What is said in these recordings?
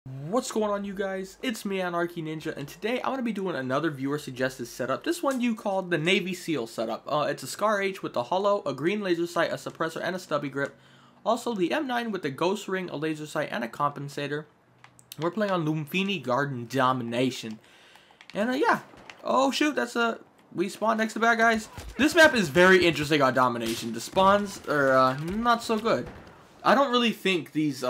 What's going on, you guys? It's me, Anarchy Ninja, and today I'm going to be doing another viewer suggested setup. This one you called the Navy SEAL setup. It's a Scar H with the hollow, a green laser sight, a suppressor, and a stubby grip. Also the M9 with the ghost ring, a laser sight, and a compensator. We're playing on Lumphini Garden Domination. And yeah. Oh shoot, we spawned next to bad guys. This map is very interesting on Domination. The spawns are not so good. I don't really think these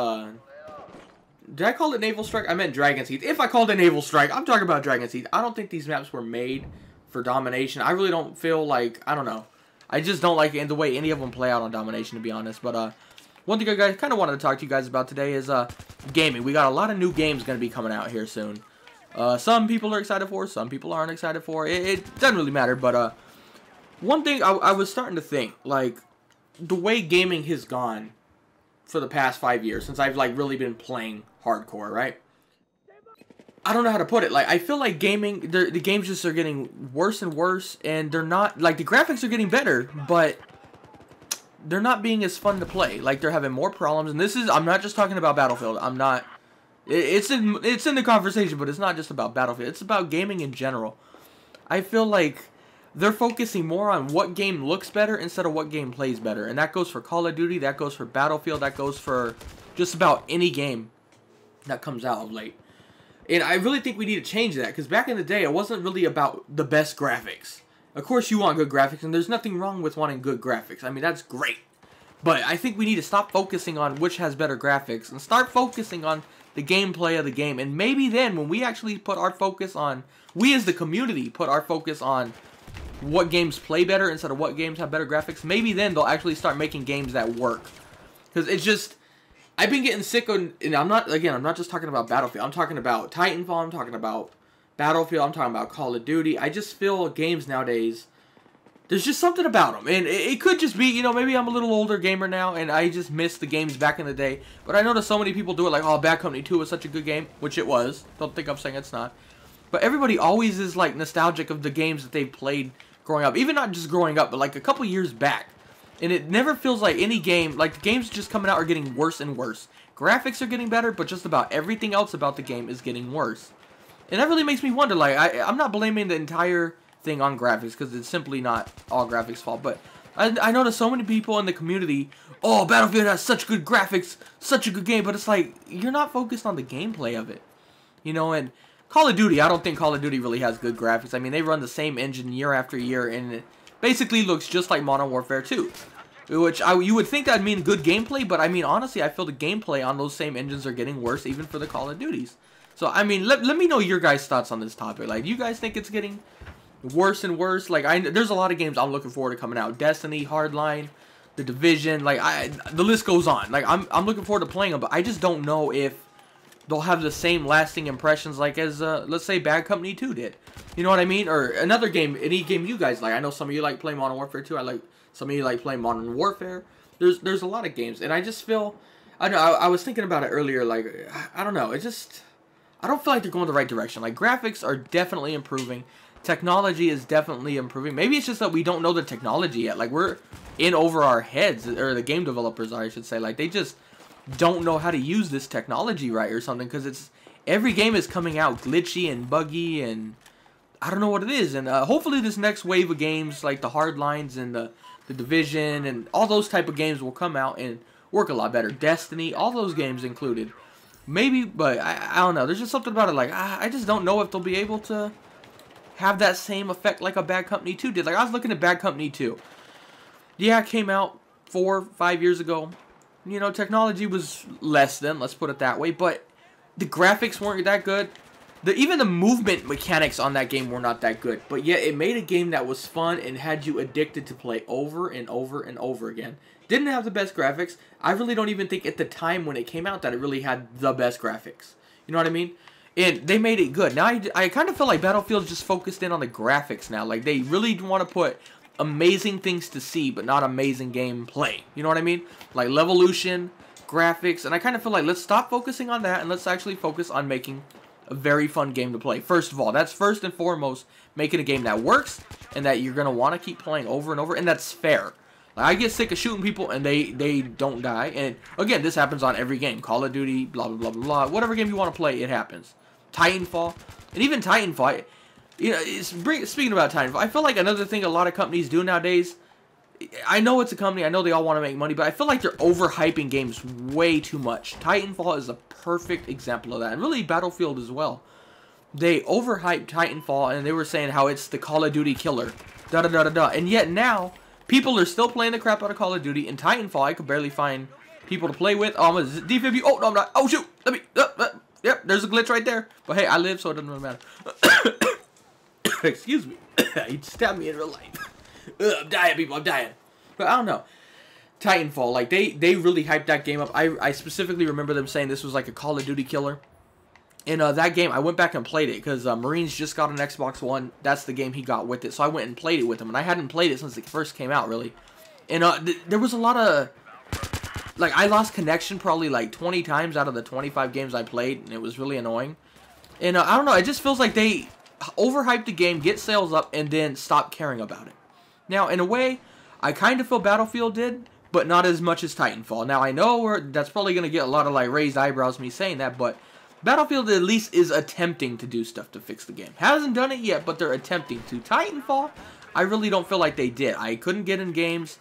did I call it Naval Strike? I meant Dragon's Teeth. If I called it Naval Strike, I'm talking about Dragon's Teeth. I don't think these maps were made for Domination. I really don't feel like, I don't know. I just don't like the way any of them play out on Domination, to be honest. But one thing I guys kind of wanted to talk to you guys about today is gaming. We got a lot of new games going to be coming out here soon. Some people are excited for, some people aren't excited for. It doesn't really matter, but one thing I was starting to think, like, the way gaming has gone for the past 5 years, since I've, like, really been playing hardcore, right? I don't know how to put it. Like, I feel like gaming, the games just are getting worse and worse, and they're not, like, the graphics are getting better, but they're not being as fun to play. Like, they're having more problems, and this is, I'm not just talking about Battlefield. I'm not, it's in the conversation, but it's not just about Battlefield. It's about gaming in general. I feel like they're focusing more on what game looks better instead of what game plays better. And that goes for Call of Duty, that goes for Battlefield, that goes for just about any game that comes out of late. And I really think we need to change that, because back in the day, it wasn't really about the best graphics. Of course you want good graphics, and there's nothing wrong with wanting good graphics. I mean, that's great. But I think we need to stop focusing on which has better graphics and start focusing on the gameplay of the game. And maybe then, when we actually put our focus on, we as the community put our focus on what games play better instead of what games have better graphics, maybe then they'll actually start making games that work. Because it's just, I've been getting sick of, and I'm not just talking about Battlefield. I'm talking about Titanfall, I'm talking about Battlefield, I'm talking about Call of Duty. I just feel games nowadays, there's just something about them. And it could just be, you know, maybe I'm a little older gamer now, and I just miss the games back in the day. But I notice so many people do it, like, oh, Bad Company 2 was such a good game, which it was. Don't think I'm saying it's not. But everybody always is, like, nostalgic of the games that they've played growing up. Even not just growing up, but, like, a couple years back. And it never feels like any game, like, the games just coming out are getting worse and worse. Graphics are getting better, but just about everything else about the game is getting worse. And that really makes me wonder, like, I'm not blaming the entire thing on graphics, because it's simply not all graphics' fault, but I notice so many people in the community, oh, Battlefield has such good graphics, such a good game, but it's like, you're not focused on the gameplay of it. You know, and Call of Duty, I don't think Call of Duty really has good graphics. I mean, they run the same engine year after year, and it basically looks just like Modern Warfare 2. Which, you would think that'd mean good gameplay, but I mean, honestly, I feel the gameplay on those same engines are getting worse, even for the Call of Duties. So, I mean, let me know your guys' thoughts on this topic. Like, do you guys think it's getting worse and worse? Like, there's a lot of games I'm looking forward to coming out. Destiny, Hardline, The Division, like, the list goes on. Like, I'm looking forward to playing them, but I just don't know if they'll have the same lasting impressions like as, let's say, Bad Company 2 did. You know what I mean? Or another game, any game you guys like. I know some of you like playing Modern Warfare 2. Some of you like playing Modern Warfare. There's a lot of games, and I just feel, I don't know, I was thinking about it earlier, like, I don't know, I don't feel like they're going the right direction. Like, graphics are definitely improving. Technology is definitely improving. Maybe it's just that we don't know the technology yet. Like, we're in over our heads, or the game developers are, I should say. Like, they just don't know how to use this technology right or something, because every game is coming out glitchy and buggy, and I don't know what it is. And hopefully this next wave of games, like the Hardlines and the Division and all those type of games, will come out and work a lot better. Destiny, all those games included. Maybe, but I don't know. There's just something about it, like, I just don't know if they'll be able to have that same effect like a Bad Company 2 did. Like, I was looking at Bad Company 2. Yeah, it came out 4 or 5 years ago. You know, technology was less than, let's put it that way, but the graphics weren't that good. Even the movement mechanics on that game were not that good, but yet it made a game that was fun and had you addicted to play over and over and over again. Didn't have the best graphics. I really don't even think at the time when it came out that it really had the best graphics. You know what I mean? And they made it good. Now I kind of feel like Battlefield's just focused in on the graphics now. Like, they really want to put amazing things to see, but not amazing gameplay. You know what I mean? Like Levolution, graphics, and I kind of feel like let's stop focusing on that and let's actually focus on making a very fun game to play. First of all, that's first and foremost, making a game that works and that you're going to want to keep playing over and over, and that's fair. Like, I get sick of shooting people and they don't die. And again, this happens on every game. Call of Duty, blah blah blah blah blah. Whatever game you want to play, it happens. Titanfall, and even Titanfall. You know, speaking about Titanfall, I feel like another thing a lot of companies do nowadays. I know it's a company. I know they all want to make money, but I feel like they're overhyping games way too much. Titanfall is a perfect example of that, and really Battlefield as well. They overhyped Titanfall, and they were saying how it's the Call of Duty killer, da da da da da. And yet now, people are still playing the crap out of Call of Duty. In Titanfall, I could barely find people to play with. Oh, I'm a defib you. Oh no, I'm not. Oh shoot. Let me. Yep, there's a glitch right there. But hey, I live, so it doesn't really matter. Excuse me. He stabbed me in real life. I'm dying, people. I'm dying. But I don't know. Titanfall, like, they really hyped that game up. I specifically remember them saying this was like a Call of Duty killer. And that game, I went back and played it because Marines just got an Xbox One. That's the game he got with it. So I went and played it with him. And I hadn't played it since it first came out, really. And there was a lot of... Like, I lost connection probably like 20 times out of the 25 games I played. And it was really annoying. And I don't know. It just feels like they overhyped the game, get sales up, and then stop caring about it. Now, in a way, I kind of feel Battlefield did, but not as much as Titanfall. Now, I know that's probably going to get a lot of like raised eyebrows me saying that, but Battlefield at least is attempting to do stuff to fix the game. Hasn't done it yet, but they're attempting to. Titanfall, I really don't feel like they did. I couldn't get in games.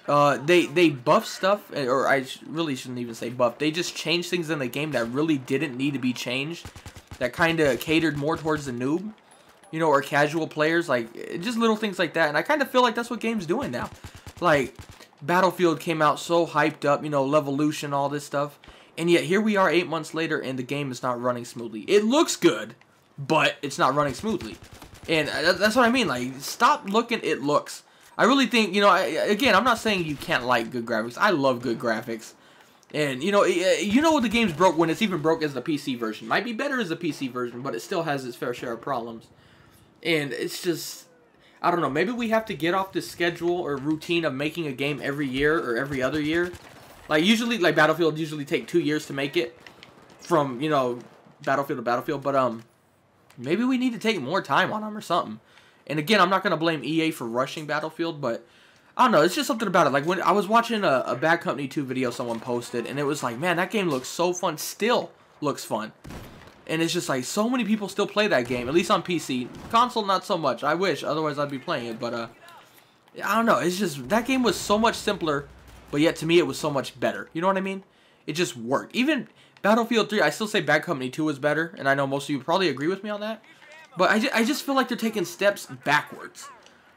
They buffed stuff, or I really shouldn't even say buff. They just changed things in the game that really didn't need to be changed. That kind of catered more towards the noob, you know, or casual players, like, just little things like that. And I kind of feel like that's what game's doing now. Like, Battlefield came out so hyped up, you know, Levolution, all this stuff. And yet, here we are 8 months later, and the game is not running smoothly. It looks good, but it's not running smoothly. And that's what I mean, like, stop looking, it looks. I really think, you know, again, I'm not saying you can't like good graphics. I love good graphics. And, you know what the game's broke when it's even broke as the PC version. Might be better as the PC version, but it still has its fair share of problems. And it's just, I don't know, maybe we have to get off this schedule or routine of making a game every year or every other year. Like, usually, like, Battlefield usually take 2 years to make it from, you know, Battlefield to Battlefield. But, maybe we need to take more time on them or something. And again, I'm not going to blame EA for rushing Battlefield, but I don't know, it's just something about it. Like, when I was watching a Bad Company 2 video someone posted, and it was like, man, that game looks so fun, still looks fun. And it's just like, so many people still play that game, at least on PC. Console, not so much. I wish, otherwise I'd be playing it, but, I don't know, it's just, that game was so much simpler, but yet to me it was so much better. You know what I mean? It just worked. Even Battlefield 3, I still say Bad Company 2 was better, and I know most of you probably agree with me on that. But I just feel like they're taking steps backwards.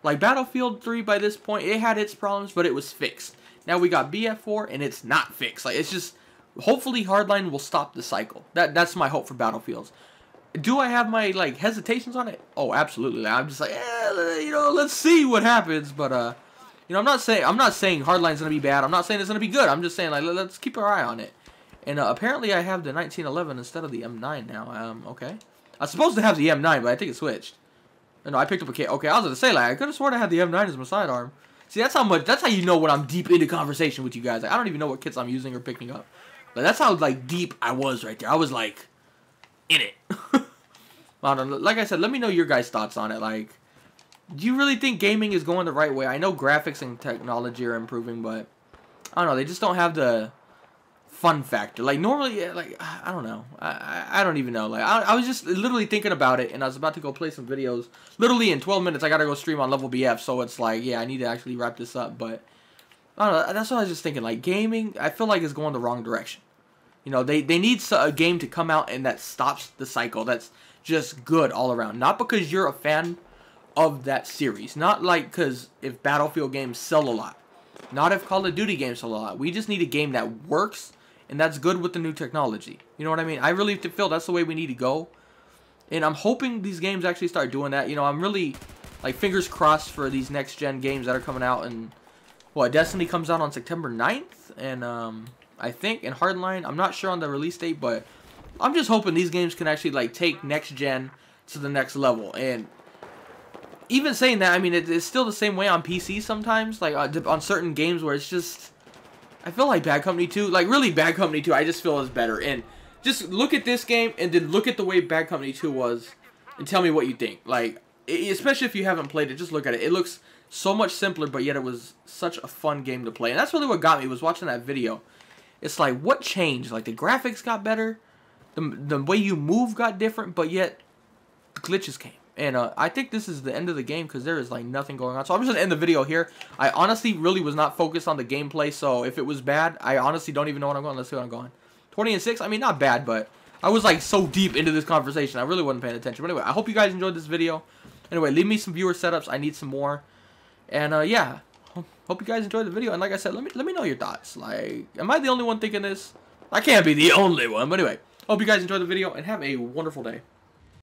Like, Battlefield 3, by this point, it had its problems, but it was fixed. Now we got BF4, and it's not fixed. Like, it's just, hopefully Hardline will stop the cycle. That's my hope for Battlefields. Do I have my, like, hesitations on it? Oh, absolutely. I'm just like, you know, let's see what happens. But, you know, I'm not saying Hardline's going to be bad. I'm not saying it's going to be good. I'm just saying, like, let's keep our eye on it. And, apparently I have the 1911 instead of the M9 now. Okay. I was supposed to have the M9, but I think it switched. No, I picked up a K. Okay, I was going to say, like, I could have sworn I had the M9 as my sidearm. See, that's how you know when I'm deep into conversation with you guys. Like, I don't even know what kits I'm using or picking up. But that's how, like, deep I was right there. I was, like, in it. I don't know. Like I said, let me know your guys' thoughts on it. Like, do you really think gaming is going the right way? I know graphics and technology are improving, but I don't know. They just don't have the fun factor. Like, normally, like, I don't know. I don't even know. Like, I was just literally thinking about it, and I was about to go play some videos. Literally in 12 minutes, I gotta go stream on Level BF, so it's like, yeah, I need to actually wrap this up, but I don't know. That's what I was just thinking. Like, gaming, I feel like is going the wrong direction. You know, they need a game to come out and that stops the cycle. That's just good all around. Not because you're a fan of that series. Not like because if Battlefield games sell a lot. Not if Call of Duty games sell a lot. We just need a game that works and that's good with the new technology. You know what I mean? I really feel that's the way we need to go. And I'm hoping these games actually start doing that. You know, I'm really, like, fingers crossed for these next-gen games that are coming out. And, well, Destiny comes out on September 9th. And, I think, in Hardline, I'm not sure on the release date, but I'm just hoping these games can actually, like, take next-gen to the next level. And even saying that, I mean, it's still the same way on PC sometimes. Like, on certain games where it's just, I feel like Bad Company 2, like, really Bad Company 2, I just feel is better. And just look at this game and then look at the way Bad Company 2 was and tell me what you think. Like, especially if you haven't played it, just look at it. It looks So much simpler, but yet it was such a fun game to play. And that's really what got me, was watching that video. It's like, what changed? Like, the graphics got better, the way you move got different, but yet glitches came. And I think this is the end of the game because there is like nothing going on. So I'm just going to end the video here. I honestly really was not focused on the gameplay, so if it was bad, I honestly don't even know what I'm going. Let's see what I'm going. 20 and 6, I mean, not bad, but I was like so deep into this conversation, I really wasn't paying attention. But anyway, I hope you guys enjoyed this video. Anyway, leave me some viewer setups. I need some more. And yeah, hope you guys enjoyed the video. And like I said, let me know your thoughts. Like, am I the only one thinking this? I can't be the only one. But anyway, hope you guys enjoyed the video and have a wonderful day.